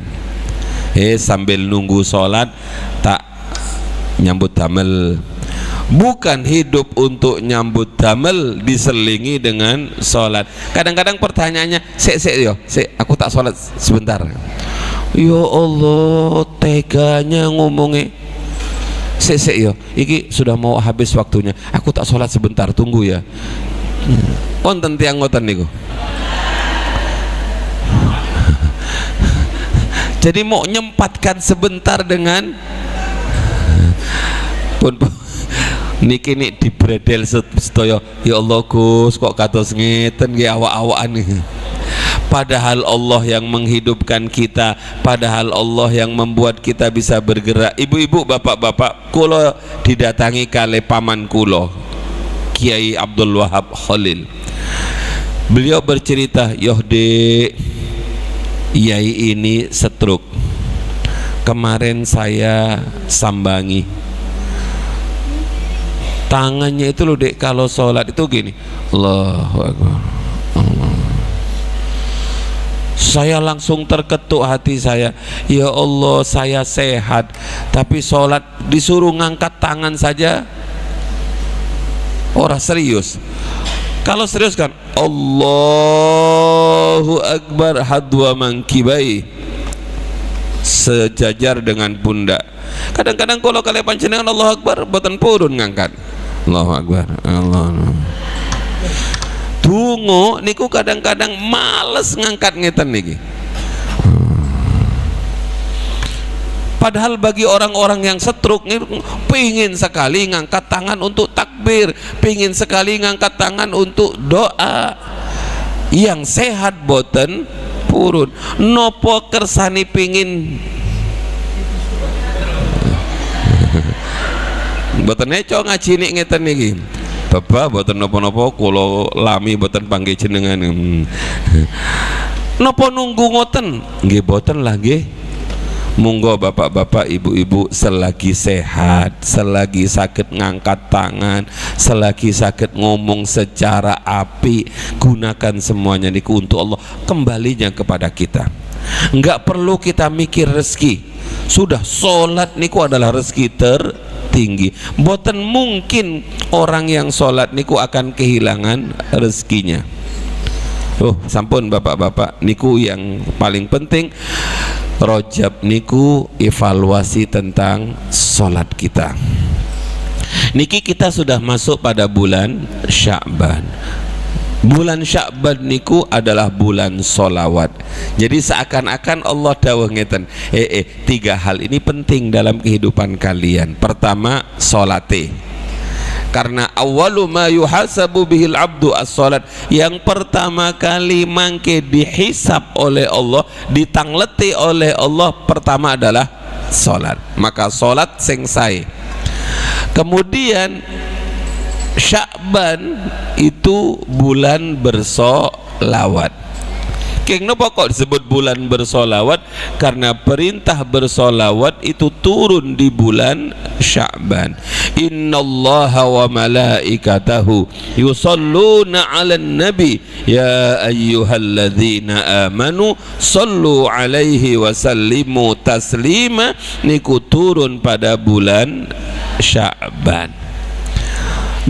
Sambil nunggu sholat tak nyambut damel. Bukan hidup untuk nyambut damel diselingi dengan sholat. Kadang-kadang pertanyaannya, aku tak sholat sebentar. Ya Allah, teganya ngomongnya. Iki sudah mau habis waktunya. Aku tak sholat sebentar, tunggu ya. Wonten tiyang ngoten niku. Jadi mau nyempatkan sebentar dengan pun niki dibredel sedaya. Ya Allah Gus, kok kados ngeten nggih awak-awakan nih. Padahal Allah yang menghidupkan kita, padahal Allah yang membuat kita bisa bergerak. Ibu-ibu, bapak-bapak, kula didatangi kali paman kula, Kiai Abdul Wahab Khalil. Beliau bercerita, "Yoh Dek, Yai ini stroke. Kemarin saya sambangi. Tangannya itu loh Dek, kalau sholat itu gini, Allahu Akbar, Allah. Saya langsung terketuk hati saya. Ya Allah, saya sehat, tapi sholat disuruh ngangkat tangan saja orang serius. Kalau serius kan Allahu Akbar hadwa mangkibai, sejajar dengan pundak. Kadang-kadang kalau kalian panjenengan Allahu Akbar boten purun ngangkat. Allahu Akbar, Allah. Dungo niku kadang-kadang males ngangkat ngeten niki. Padahal bagi orang-orang yang stroke pingin sekali ngangkat tangan untuk takbir, pingin sekali ngangkat tangan untuk doa. Yang sehat boten purun. Nopo kersani pingin boten neco ngaji nik ngeten niki. Bapak boten nopo-nopo kula lami boten panggih jenengan. Nopo nunggu ngoten? Nggih boten lah nggih. Monggo bapak-bapak, ibu-ibu, selagi sehat, selagi sakit ngangkat tangan, selagi sakit ngomong secara apik, gunakan semuanya niku untuk Allah, kembalinya kepada kita. Enggak perlu kita mikir rezeki. Sudah sholat niku adalah rezeki tertinggi. Boten mungkin orang yang sholat niku akan kehilangan rezekinya. Oh, sampun bapak-bapak, niku yang paling penting. Rojab niku evaluasi tentang sholat kita. Niki kita sudah masuk pada bulan Sya'ban. Bulan Sya'ban niku adalah bulan sholawat. Jadi seakan-akan Allah dawuh ngeten, tiga hal ini penting dalam kehidupan kalian. Pertama, sholate. Karena awwalu ma yuhasabu bihil abdu as-salat. Yang pertama kali mangke dihisab oleh Allah, ditangleti oleh Allah, pertama adalah salat. Maka salat sing sae. Kemudian Sya'ban itu bulan bersolawat. Keng napa kok disebut bulan bersolawat? Karena perintah bersolawat itu turun di bulan Sya'ban. Innallaha wa malaikatahu yusalluna 'alan nabi ya ayyuhalladzina amanu sallu 'alaihi wa sallimu taslima. Niku turun pada bulan Sya'ban.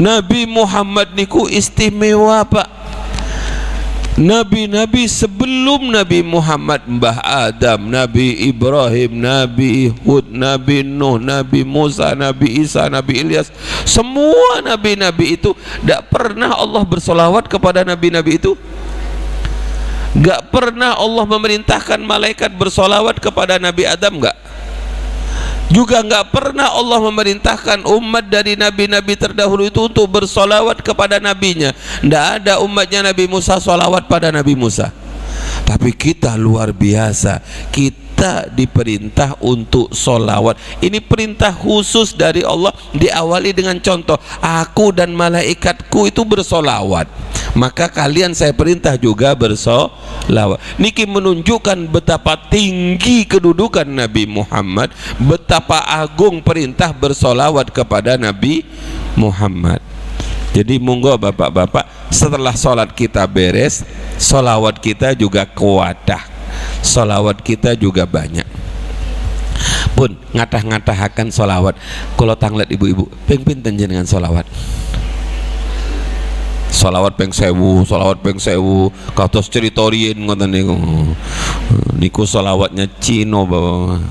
Nabi Muhammad niku istimewa Pak. Nabi-nabi sebelum Nabi Muhammad, Mbah Adam, Nabi Ibrahim, Nabi Hud, Nabi Nuh, Nabi Musa, Nabi Isa, Nabi Ilyas, semua nabi-nabi itu tidak pernah Allah bersolawat kepada nabi-nabi itu. Gak pernah Allah memerintahkan malaikat bersolawat kepada Nabi Adam, gak. Juga nggak pernah Allah memerintahkan umat dari nabi-nabi terdahulu itu untuk bersolawat kepada nabinya. Nggak ada umatnya Nabi Musa solawat pada Nabi Musa. Tapi kita luar biasa, kita kita diperintah untuk solawat. Ini perintah khusus dari Allah, diawali dengan contoh, aku dan malaikatku itu bersolawat, maka kalian saya perintah juga bersolawat. Niki menunjukkan betapa tinggi kedudukan Nabi Muhammad, betapa agung perintah bersolawat kepada Nabi Muhammad. Jadi monggo bapak-bapak, setelah sholat kita beres, solawat kita juga kuadah, solawat kita juga banyak. Pun ngatah-ngatahakan solawat. Kalau tanglet ibu-ibu, ping pinten jenengan solawat? Solawat peng sewu, kados ceritorien ngoten niku. Niku solawatnya Cino bapak.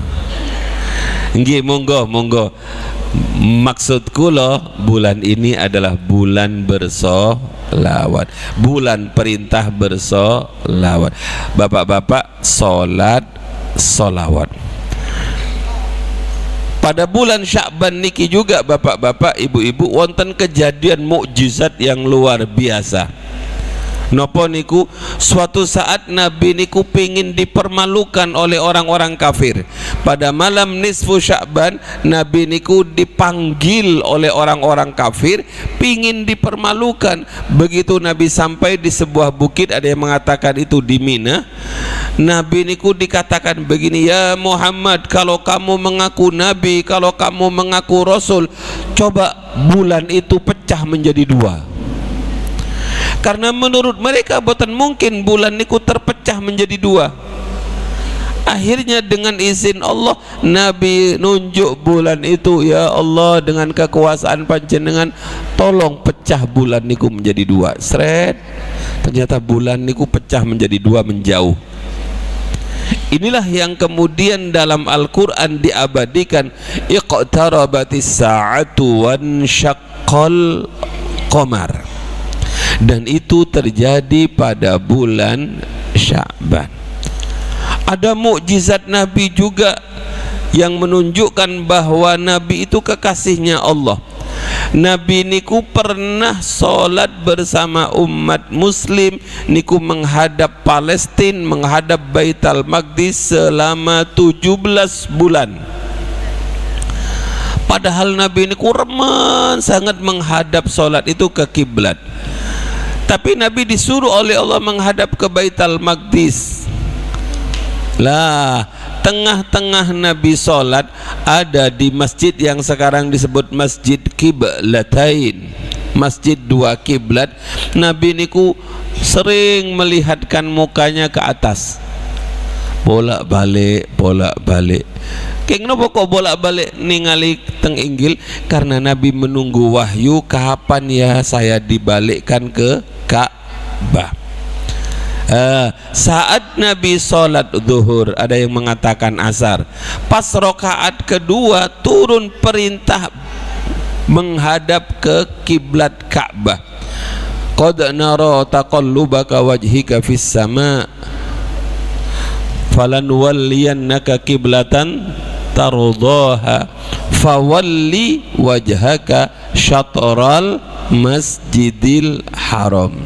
Nggih, monggo. Maksud kula bulan ini adalah bulan bersolawat, bulan perintah bersolawat. Bapak-bapak solat solawat. Pada bulan Sya'ban niki juga bapak-bapak, ibu-ibu, wonten kejadian mukjizat yang luar biasa. Nopo niku, suatu saat Nabi niku pingin dipermalukan oleh orang-orang kafir. Pada malam nisfu Sya'ban, Nabi niku dipanggil oleh orang-orang kafir, pingin dipermalukan. Begitu Nabi sampai di sebuah bukit, ada yang mengatakan itu di Mina, Nabi niku dikatakan begini, ya Muhammad, kalau kamu mengaku Nabi, kalau kamu mengaku Rasul, coba bulan itu pecah menjadi dua. Karena menurut mereka boten mungkin bulan niku terpecah menjadi dua. Akhirnya dengan izin Allah, Nabi nunjuk bulan itu, ya Allah, dengan kekuasaan panjenengan, tolong pecah bulan niku menjadi dua. Sret, ternyata bulan niku pecah menjadi dua, menjauh. Inilah yang kemudian dalam Al-Quran diabadikan, iqtarabatis sa'atu wan syaqqal qamar. Dan itu terjadi pada bulan Sya'ban. Ada mukjizat Nabi juga yang menunjukkan bahwa Nabi itu kekasihnya Allah. Nabi niku pernah sholat bersama umat muslim niku menghadap Palestina, menghadap Baitul Maqdis selama 17 bulan. Padahal Nabi niku remen sangat menghadap sholat itu ke kiblat. Tapi Nabi disuruh oleh Allah menghadap ke Baitul Maqdis. Lah, tengah-tengah Nabi sholat ada di masjid yang sekarang disebut Masjid Qiblatain, masjid dua kiblat. Nabi niku sering melihatkan mukanya ke atas, bolak-balik. Keng nopo kok bolak-balik ningali teng inggil? Karena Nabi menunggu wahyu, kapan ya saya dibalikkan ke Ka'bah. Saat Nabi sholat zuhur, ada yang mengatakan asar, pas rokaat kedua turun perintah menghadap ke kiblat Ka'bah. Qad nara taqallubaka wajhika fis sama falan walliyannaka kiblatan tardaha fawalli wajhaka syatral masjidil haram.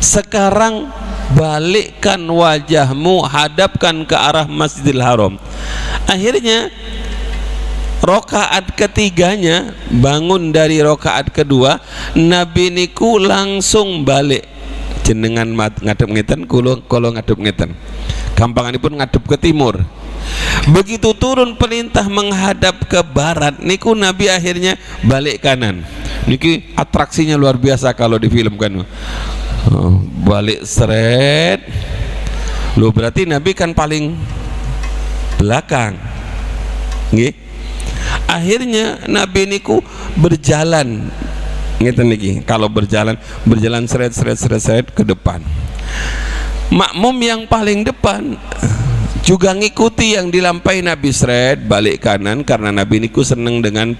Sekarang balikkan wajahmu, hadapkan ke arah Masjidil Haram. Akhirnya rokaat ketiganya, bangun dari rokaat kedua, Nabi niku langsung balik. Jenengan ngadep ngeten, kulo ngadep ngeten. Gampanganipun ngadep ke timur. Begitu turun perintah menghadap ke barat niku, Nabi akhirnya balik kanan. Niki atraksinya luar biasa kalau di film kan. Balik seret. Loh, berarti Nabi kan paling belakang. Nggih. Akhirnya Nabi niku berjalan ngeten niki, kalau berjalan seret ke depan. Makmum yang paling depan juga ngikuti yang dilampahi Nabi, seret balik kanan, karena Nabi niku seneng dengan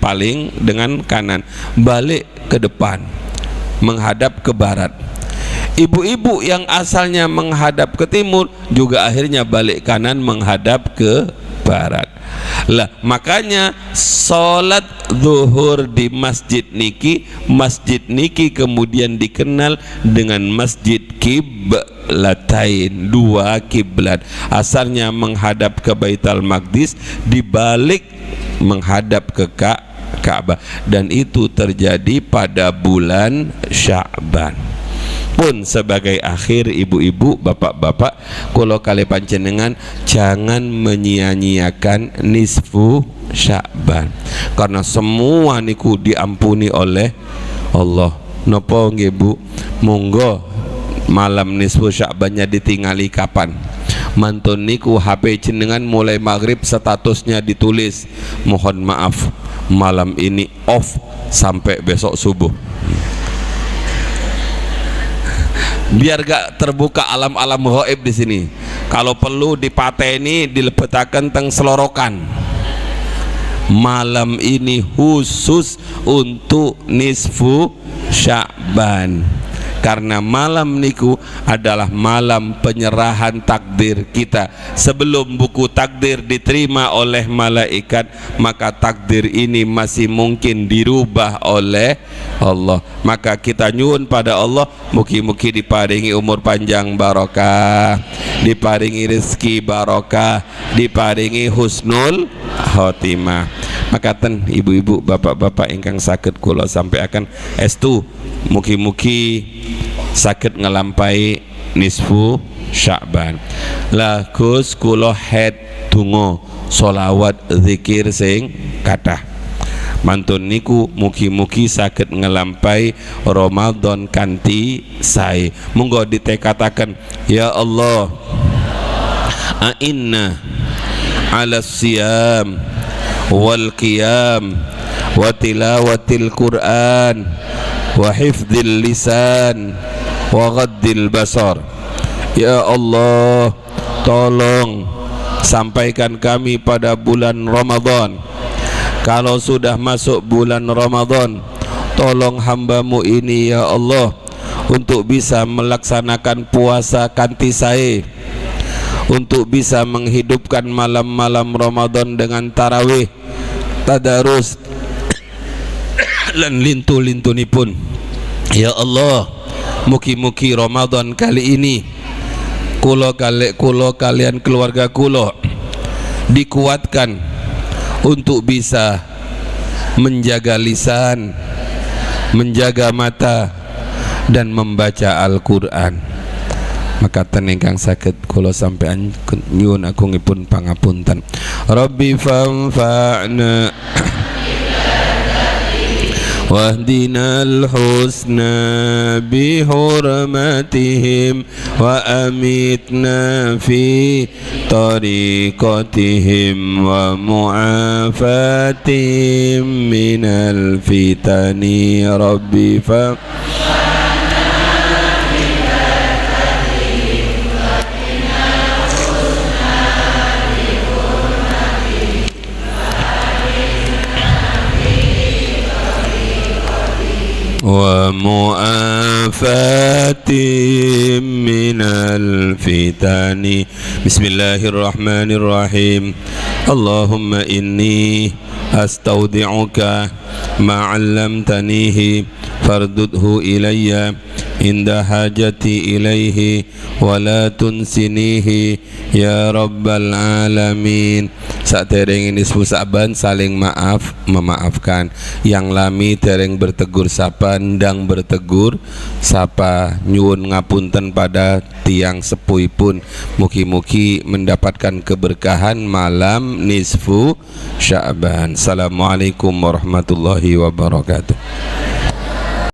kanan, balik ke depan menghadap ke barat. Ibu-ibu yang asalnya menghadap ke timur juga akhirnya balik kanan menghadap ke barat. Lah, makanya sholat zuhur di masjid niki kemudian dikenal dengan Masjid kiblatain, dua kiblat. Asalnya menghadap ke Baitul Maqdis, dibalik menghadap ke Ka'bah, dan itu terjadi pada bulan Sya'ban. Pun sebagai akhir, ibu-ibu, bapak-bapak, kalau kali panjenengan jangan menyia-nyiakan nisfu Sya'ban, karena semua niku diampuni oleh Allah. Nopo nggih Bu? Monggo malam nisfu Sya'bannya ditingali kapan? Mantun niku HP jenengan mulai maghrib statusnya ditulis mohon maaf malam ini off sampai besok subuh, biar gak terbuka alam-alam gaib di sini. Kalau perlu dipateni, dilebetaken teng selorokan. Malam ini khusus untuk nisfu Sya'ban, karena malam niku adalah malam penyerahan takdir kita. Sebelum buku takdir diterima oleh malaikat, maka takdir ini masih mungkin dirubah oleh Allah. Maka kita nyuwun pada Allah, mugi-mugi diparingi umur panjang barokah, diparingi rezeki barokah, diparingi husnul khotimah. Maka ten ibu-ibu, bapak-bapak ingkang saged kula sampaikan estu, mugi-mugi saged ngelampai nisfu Sya'ban. Lah Gus kula head donga sholawat zikir sing kathah. Mantun niku mugi-mugi saged ngelampai Ramadan kanthi sae. Monggo ditekataken, ya Allah, a'inna 'ala siyam wal qiyam wa tilawatil Qur'an wa hifdzil lisan wa ghaddil basar. Ya Allah, tolong sampaikan kami pada bulan Ramadan. Kalau sudah masuk bulan Ramadan, tolong hambamu ini ya Allah untuk bisa melaksanakan puasa kanthi sae, untuk bisa menghidupkan malam-malam Ramadan dengan tarawih, tadarus lan lintu-lintunipun. Ya Allah, mugi-mugi Ramadan kali ini kulo kalian keluarga kulo dikuatkan untuk bisa menjaga lisan, menjaga mata, dan membaca Al-Quran. Maka tenengkang sakit kulo sampean nyuwun agungipun pangapunten. Rabbi fanfa'na wahdina al-husna bihurmatihim wa amitna fi tariqatihim wa mu'afatihim minal fitani. Rabbi fa wa mu'afatihim minal fitani. Bismillahirrahmanirrahim. Allahumma inni astaudi'uka ma 'allamtanihi fardudhu ilayya inda hajati ilaihi wa la tunsinihi ya rabbal alamin. Saat tereng ini Sya'ban saling memaafkan. Yang lami tereng bertegur sapa, ndang bertegur sapa, nyuwun ngapunten pada tiang sepuhipun. Mugi-mugi mendapatkan keberkahan malam nisfu Sya'ban. Assalamualaikum warahmatullahi wabarakatuh.